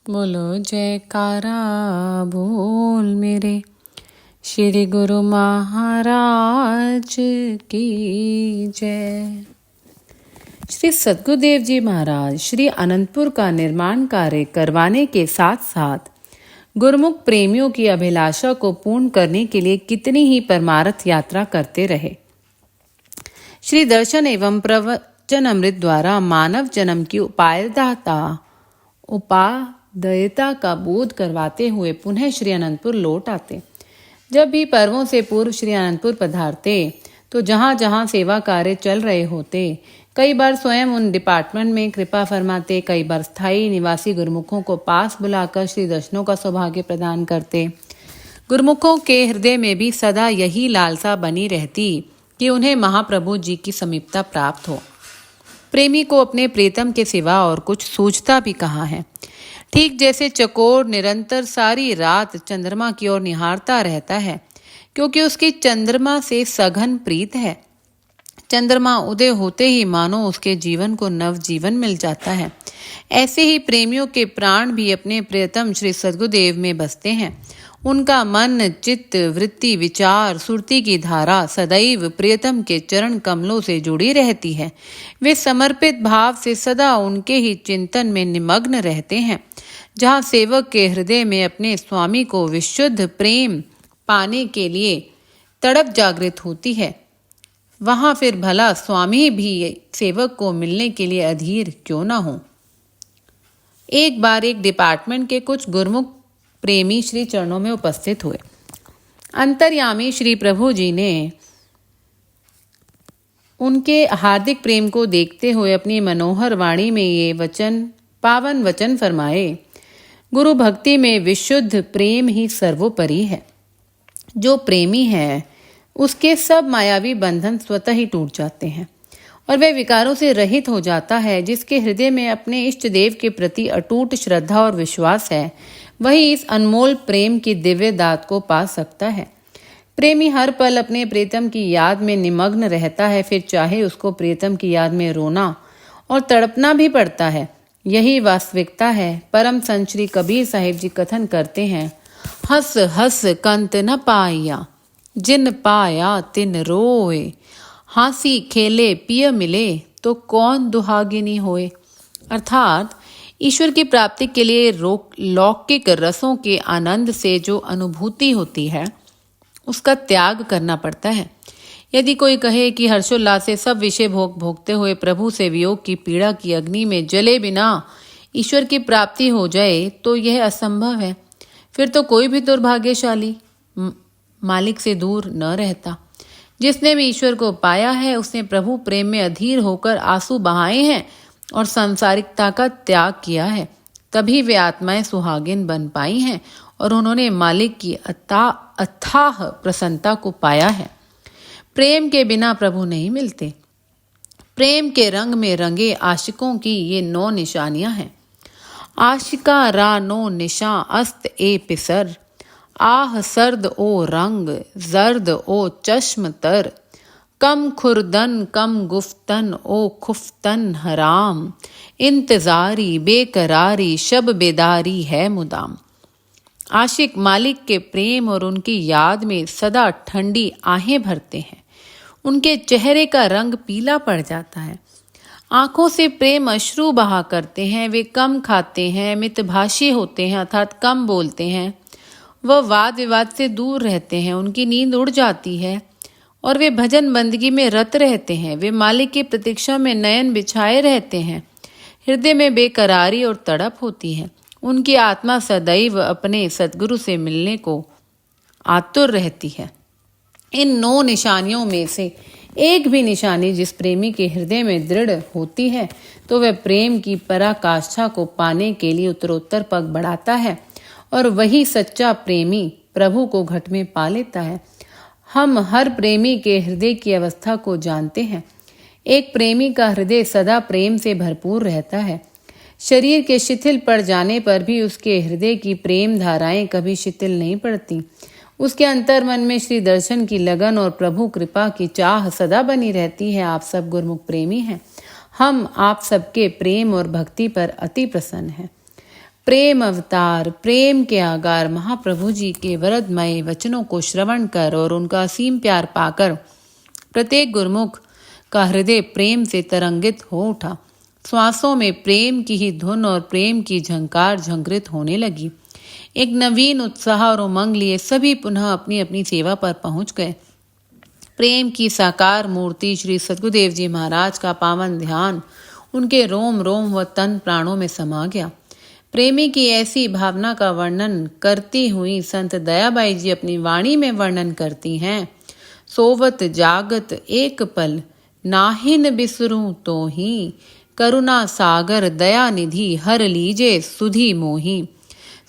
बोलो जयकारा बोल मेरे श्री गुरु महाराज की जय। श्री सद्गुरुदेव जी महाराज श्री अनंतपुर का निर्माण कार्य करवाने के साथ साथ गुरुमुख प्रेमियों की अभिलाषा को पूर्ण करने के लिए कितनी ही परमार्थ यात्रा करते रहे। श्री दर्शन एवं प्रवचन अमृत द्वारा मानव जन्म की उपादेयता का बोध करवाते हुए पुनः श्री अनंतपुर लौट आते। जब भी पर्वों से पूर्व श्री अनंतपुर पधारते तो जहां जहां सेवा कार्य चल रहे होते, कई बार स्वयं उन डिपार्टमेंट में कृपा फरमाते, कई बार स्थायी निवासी गुरुमुखों को पास बुलाकर श्री दर्शनों का सौभाग्य प्रदान करते। गुरुमुखों के हृदय में भी सदा यही लालसा बनी रहती कि उन्हें महाप्रभु जी की समीपता प्राप्त हो। प्रेमी को अपने प्रीतम के सिवा और कुछ सूझता भी कहाँ है। ठीक जैसे चकोर निरंतर सारी रात चंद्रमा की ओर निहारता रहता है, क्योंकि उसकी चंद्रमा से सघन प्रीत है। चंद्रमा उदय होते ही मानो उसके जीवन को नव जीवन मिल जाता है। ऐसे ही प्रेमियों के प्राण भी अपने प्रियतम श्री सद्गुरुदेव में बसते हैं। उनका मन, चित्त, वृत्ति, विचार, सुरती की धारा सदैव प्रियतम के चरण कमलों से जुड़ी रहती है। वे समर्पित भाव से सदा उनके ही चिंतन में निमग्न रहते हैं। जहाँ सेवक के हृदय में अपने स्वामी को विशुद्ध प्रेम पाने के लिए तड़प जागृत होती है, वहां फिर भला स्वामी भी सेवक को मिलने के लिए अधीर क्यों ना हो। एक बार एक डिपार्टमेंट के कुछ गुरुमुख प्रेमी श्री चरणों में उपस्थित हुए। अंतर्यामी श्री प्रभु जी ने उनके हार्दिक प्रेम को देखते हुए अपनी मनोहर वाणी में ये पावन वचन फरमाए। गुरु भक्ति में विशुद्ध प्रेम ही सर्वोपरि है। जो प्रेमी है उसके सब मायावी बंधन स्वतः ही टूट जाते हैं और वह विकारों से रहित हो जाता है। जिसके हृदय में अपने इष्ट देव के प्रति अटूट श्रद्धा और विश्वास है, वही इस अनमोल प्रेम की दिव्य दात को पा सकता है। प्रेमी हर पल अपने प्रीतम की याद में निमग्न रहता है, फिर चाहे उसको प्रीतम की याद में रोना और तड़पना भी पड़ता है। यही वास्तविकता है। परम संत श्री कबीर साहिब जी कथन करते हैं, हंस हंस कंत न पाया, जिन पाया तिन रोए, हासी खेले पिय मिले, तो कौन दुहागिनी होए। अर्थात ईश्वर की प्राप्ति के लिए लौकिक रसों के आनंद से जो अनुभूति होती है उसका त्याग करना पड़ता है। यदि कोई कहे कि हर्षोल्लास से सब विषय भोगते हुए प्रभु से वियोग की पीड़ा की अग्नि में जले बिना ईश्वर की प्राप्ति हो जाए तो यह असंभव है। फिर तो कोई भी दुर्भाग्यशाली मालिक से दूर न रहता। जिसने भी ईश्वर को पाया है उसने प्रभु प्रेम में अधीर होकर आंसू बहाए हैं और सांसारिकता का त्याग किया है। तभी वे आत्माएं सुहागिन बन पाई हैं और उन्होंने मालिक की अथाह प्रसन्नता को पाया है। प्रेम के बिना प्रभु नहीं मिलते। प्रेम के रंग में रंगे आशिकों की ये 9 निशानियां हैं। आशिका रा नो निशा अस्त ए पिसर, आह सर्द ओ रंग, जर्द ओ चश्म तर, कम खुर्दन कम गुफ्तन ओ खुफ्तन हराम, इंतजारी बेकरारी शब बेदारी है मुदाम। आशिक मालिक के प्रेम और उनकी याद में सदा ठंडी आहें भरते हैं। उनके चेहरे का रंग पीला पड़ जाता है। आंखों से प्रेम अश्रु बहा करते हैं। वे कम खाते हैं, मितभाषी होते हैं अर्थात कम बोलते हैं। वह वाद विवाद से दूर रहते हैं। उनकी नींद उड़ जाती है और वे भजन बंदगी में रत रहते हैं। वे मालिक की प्रतीक्षा में नयन बिछाए रहते हैं। हृदय में बेकरारी और तड़प होती है। उनकी आत्मा सदैव अपने सद्गुरु से मिलने को आतुर रहती है। इन 9 निशानियों में से एक भी निशानी जिस प्रेमी के हृदय में दृढ़ होती है तो वह प्रेम की पराकाष्ठा को पाने के लिए उत्तरोत्तर पग बढ़ाता है और वही सच्चा प्रेमी प्रभु को घट में पा लेता है। हम हर प्रेमी के हृदय की अवस्था को जानते हैं। एक प्रेमी का हृदय सदा प्रेम से भरपूर रहता है। शरीर के शिथिल पड़ जाने पर भी उसके हृदय की प्रेम धाराएं कभी शिथिल नहीं पड़ती। उसके अंतर्मन में श्री दर्शन की लगन और प्रभु कृपा की चाह सदा बनी रहती है। आप सब गुरुमुख प्रेमी हैं। हम आप सबके प्रेम और भक्ति पर अति प्रसन्न हैं। प्रेम अवतार, प्रेम के आगार महाप्रभु जी के वरदमय वचनों को श्रवण कर और उनका असीम प्यार पाकर प्रत्येक गुरुमुख का हृदय प्रेम से तरंगित हो उठा। श्वासों में प्रेम की ही धुन और प्रेम की झंकार झंकृत होने लगी। एक नवीन उत्साह और उमंग लिए सभी पुनः अपनी अपनी सेवा पर पहुंच गए। प्रेम की साकार मूर्ति श्री सद्गुरुदेव जी महाराज का पावन ध्यान उनके रोम रोम व तन प्राणों में समा गया। प्रेमी की ऐसी भावना का वर्णन करती हुई संत दयाबाई जी अपनी वाणी में वर्णन करती हैं। सोवत जागत एक पल, नाहिन बिसरूं तो ही, करुणा सागर दया निधि, हर लीजे सुधि मोही।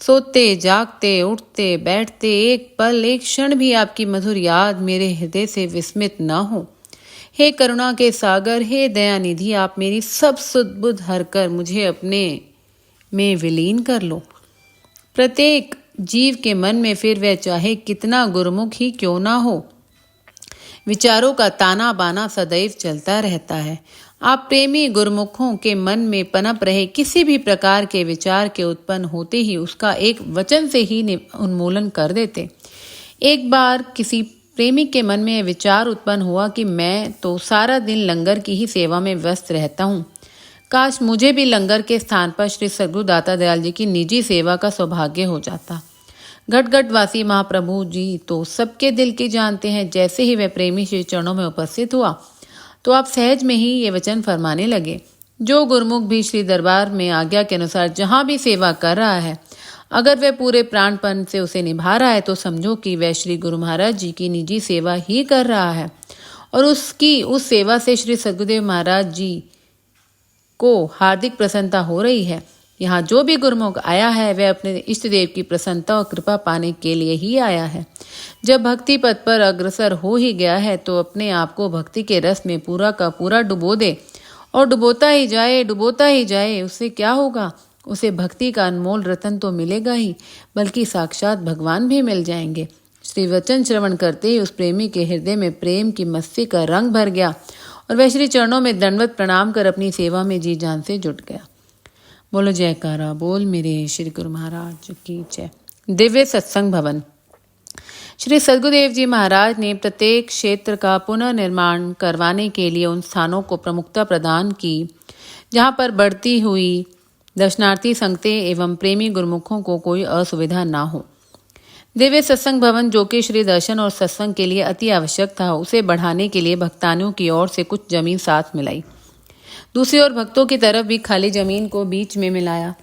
सोते जागते उठते बैठते एक पल एक क्षण भी आपकी मधुर याद मेरे हृदय से विस्मित न हो। हे करुणा के सागर, हे दया निधि, आप मेरी सब सुध बुध हर कर मुझे अपने में विलीन कर लो। प्रत्येक जीव के मन में फिर वह चाहे कितना गुरुमुख ही क्यों ना हो, विचारों का ताना बाना सदैव चलता रहता है। आप प्रेमी गुरुमुखों के मन में पनप रहे किसी भी प्रकार के विचार के उत्पन्न होते ही उसका एक वचन से ही उन्मूलन कर देते। एक बार किसी प्रेमी के मन में विचार उत्पन्न हुआ कि मैं तो सारा दिन लंगर की ही सेवा में व्यस्त रहता हूँ, काश मुझे भी लंगर के स्थान पर श्री सद्गुरु दाता दयाल जी की निजी सेवा का सौभाग्य हो जाता। घटघट वासी महाप्रभु जी तो सबके दिल की जानते हैं। जैसे ही वह प्रेमी श्री चरणों में उपस्थित हुआ तो आप सहज में ही ये वचन फरमाने लगे। जो गुरुमुख भी श्री दरबार में आज्ञा के अनुसार जहाँ भी सेवा कर रहा है, अगर वह पूरे प्राणपन से उसे निभा रहा है तो समझो कि वह श्री गुरु महाराज जी की निजी सेवा ही कर रहा है और उसकी उस सेवा से श्री सद्गुरुदेव महाराज जी को हार्दिक प्रसन्नता हो रही है। यहाँ जो भी गुरुमुख आया है वह अपने इष्ट देव की प्रसन्नता और कृपा पाने के लिए ही आया है। जब भक्ति पथ पर अग्रसर हो ही गया है तो अपने आप को भक्ति के रस में पूरा का पूरा डुबो दे और डुबोता ही जाए। उससे क्या होगा? उसे भक्ति का अनमोल रतन तो मिलेगा ही, बल्कि साक्षात भगवान भी मिल जाएंगे। श्री वचन श्रवण करते ही उस प्रेमी के हृदय में प्रेम की मस्ती का रंग भर गया और वह श्री चरणों में दंडवत प्रणाम कर अपनी सेवा में जी जान से जुट गया। बोलो जयकारा बोल मेरे श्री गुरु महाराज की जय। दिव्य सत्संग भवन। श्री सद्गुरुदेव जी महाराज ने प्रत्येक क्षेत्र का पुनर्निर्माण करवाने के लिए उन स्थानों को प्रमुखता प्रदान की जहां पर बढ़ती हुई दर्शनार्थी संगतें एवं प्रेमी गुरुमुखों को कोई असुविधा ना हो। दिव्य सत्संग भवन जो कि श्री दर्शन और सत्संग के लिए अति आवश्यक था, उसे बढ़ाने के लिए भक्तानियों की ओर से कुछ जमीन साथ मिलाई। दूसरी ओर भक्तों की तरफ भी खाली जमीन को बीच में मिलाया।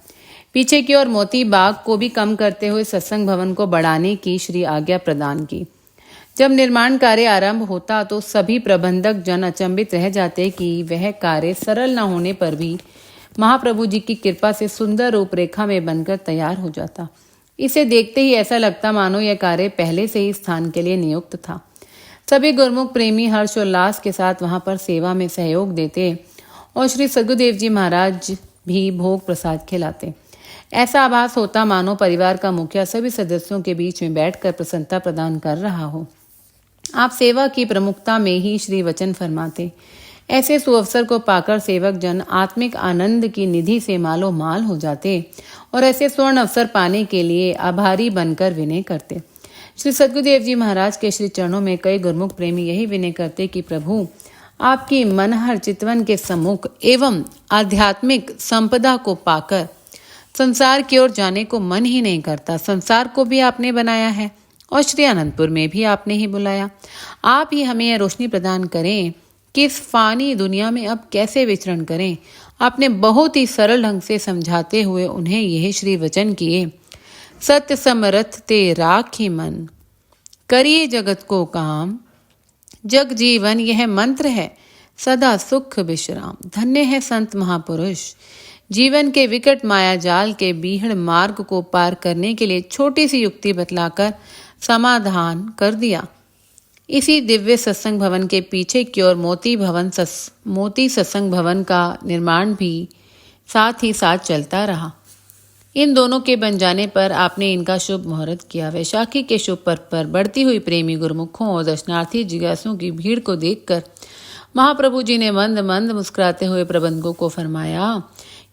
पीछे की ओर मोती बाग को भी कम करते हुए सत्संग भवन को बढ़ाने की श्री आज्ञा प्रदान की। जब निर्माण कार्य आरंभ होता तो सभी प्रबंधक जन अचंभित रह जाते कि वह कार्य सरल न होने पर भी महाप्रभु जी की कृपा से सुंदर रूपरेखा में बनकर तैयार हो जाता। इसे देखते ही ऐसा लगता मानो यह कार्य पहले से ही स्थान के लिए नियुक्त था। सभी गुरुमुख प्रेमी हर्षोल्लास के साथ वहां पर सेवा में सहयोग देते और श्री सद्गुरुदेव जी महाराज भी भोग प्रसाद खिलाते। ऐसा आभास होता मानो परिवार का मुखिया सभी सदस्यों के बीच में बैठकर प्रसन्नता प्रदान कर रहा हो। आप सेवा की प्रमुखता में ही श्री वचन फरमाते। ऐसे सुअवसर को पाकर सेवक जन आत्मिक आनंद की निधि से मालो माल हो जाते और ऐसे स्वर्ण अवसर पाने के लिए आभारी बनकर विनय करते। श्री सद्गुरुदेव जी महाराज के श्री चरणों में कई गुरुमुख प्रेमी यही विनय करते कि प्रभु आपकी मनहर चितवन के सम्मुख एवं आध्यात्मिक संपदा को पाकर संसार की ओर जाने को मन ही नहीं करता। संसार को भी आपने बनाया है और श्री अनंतपुर में भी आपने ही बुलाया। आप ही हमें यह रोशनी प्रदान करें कि इस फानी दुनिया में अब कैसे विचरण करें। आपने बहुत ही सरल ढंग से समझाते हुए उन्हें यह श्री वचन किए। सत्य समरथ ते राखे मन, करिए जगत को काम, जग जीवन यह मंत्र है, सदा सुख विश्राम। धन्य है संत महापुरुष, जीवन के विकट माया जाल के बीहड़ मार्ग को पार करने के लिए छोटी सी युक्ति बतलाकर समाधान कर दिया। इसी दिव्य सत्संग भवन के पीछे की ओर मोती सत्संग भवन का निर्माण भी साथ ही साथ चलता रहा। इन दोनों के बन जाने पर आपने इनका शुभ मुहूर्त किया। वैशाखी के शुभ पर्व पर बढ़ती हुई प्रेमी गुरुमुखों और दर्शनार्थी जिज्ञासुओं की भीड़ को देखकर महाप्रभु जी ने मंद मंद मुस्कुराते हुए प्रबंधकों को फरमाया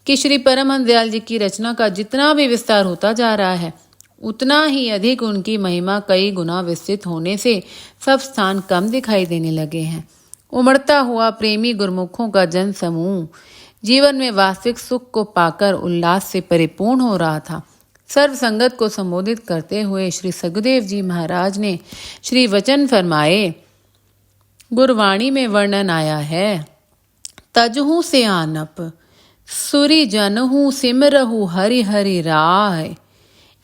कि श्री परमहंस दयाल जी की रचना का जितना भी विस्तार होता जा रहा है, उतना ही अधिक उनकी महिमा कई गुना विस्तृत होने से सब स्थान कम दिखाई देने लगे हैं। उमड़ता हुआ प्रेमी गुरुमुखों का जन समूह जीवन में वास्तविक सुख को पाकर उल्लास से परिपूर्ण हो रहा था। सर्व संगत को संबोधित करते हुए श्री सगुदेव जी महाराज ने श्री वचन फरमाए। गुरवाणी में वर्णन आया है, तजहू से आनप सुरी जनहू सिमरहू हरि हरि राय,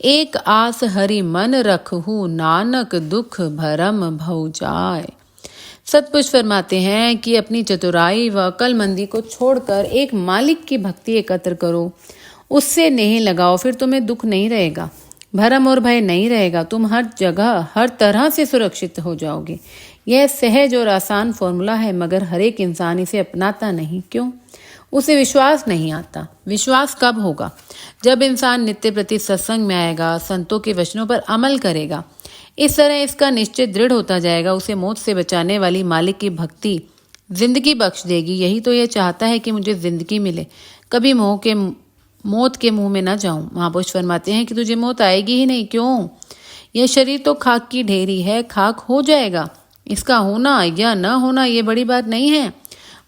एक आस हरि मन रखहू नानक दुख भरम भौ जाय। सतपुरुष फरमाते हैं कि अपनी चतुराई व अक्लमंदी को छोड़कर एक मालिक की भक्ति एकत्र करो, उससे नेह लगाओ, फिर तुम्हें दुख नहीं रहेगा, भरम और भय नहीं रहेगा, तुम हर जगह हर तरह से सुरक्षित हो जाओगे। यह सहज और आसान फॉर्मूला है, मगर हर एक इंसान इसे अपनाता नहीं। क्यों? उसे विश्वास नहीं आता। विश्वास कब होगा? जब इंसान नित्य प्रति सत्संग में आएगा, संतों के वचनों पर अमल करेगा। इस तरह इसका निश्चय दृढ़ होता जाएगा। उसे मौत से बचाने वाली मालिक की भक्ति जिंदगी बख्श देगी। यही तो यह चाहता है कि मुझे जिंदगी मिले, कभी मौत के मुंह में न जाऊं। महापुरुष फरमाते हैं कि तुझे मौत आएगी ही नहीं। क्यों? यह शरीर तो खाक की ढेरी है, खाक हो जाएगा। इसका होना या न होना ये बड़ी बात नहीं है,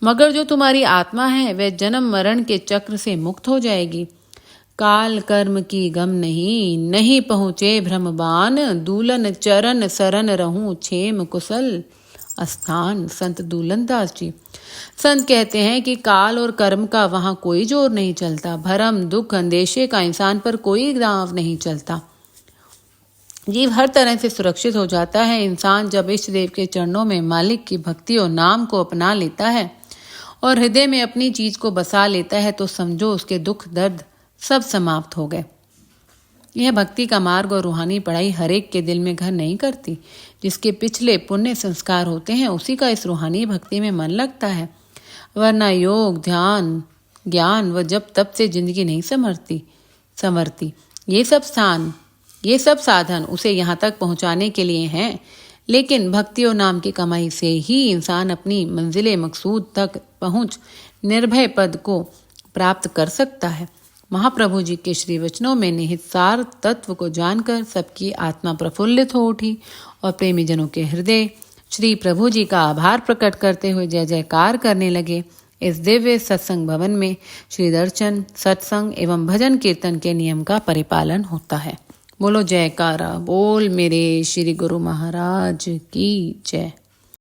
मगर जो तुम्हारी आत्मा है वह जन्म मरण के चक्र से मुक्त हो जाएगी। काल कर्म की गम नहीं, नहीं पहुँचे भ्रमबान, दूलन चरण सरन रहूं क्षेम कुशल स्थान। संत दूलन दास जी संत कहते हैं कि काल और कर्म का वहाँ कोई जोर नहीं चलता, भरम दुख अंदेशे का इंसान पर कोई दांव नहीं चलता। जीव हर तरह से सुरक्षित हो जाता है। इंसान जब इष्ट देव के चरणों में मालिक की भक्ति और नाम को अपना लेता है और हृदय में अपनी चीज को बसा लेता है, तो समझो उसके दुख दर्द सब समाप्त हो गए। यह भक्ति का मार्ग और रूहानी पढ़ाई हर एक के दिल में घर नहीं करती। जिसके पिछले पुण्य संस्कार होते हैं उसी का इस रूहानी भक्ति में मन लगता है, वरना योग ध्यान ज्ञान व जब तब से जिंदगी नहीं संवरती। ये सब साधन उसे यहाँ तक पहुँचाने के लिए हैं, लेकिन भक्ति और नाम की कमाई से ही इंसान अपनी मंजिले मकसूद तक पहुँच निर्भय पद को प्राप्त कर सकता है। महाप्रभु जी के श्री वचनों में निहित सार तत्व को जानकर सबकी आत्मा प्रफुल्लित हो उठी और प्रेमी जनों के हृदय श्री प्रभु जी का आभार प्रकट करते हुए जय जयकार करने लगे। इस दिव्य सत्संग भवन में श्री दर्शन, सत्संग एवं भजन कीर्तन के नियम का परिपालन होता है। बोलो जयकारा बोल मेरे श्री गुरु महाराज की जय।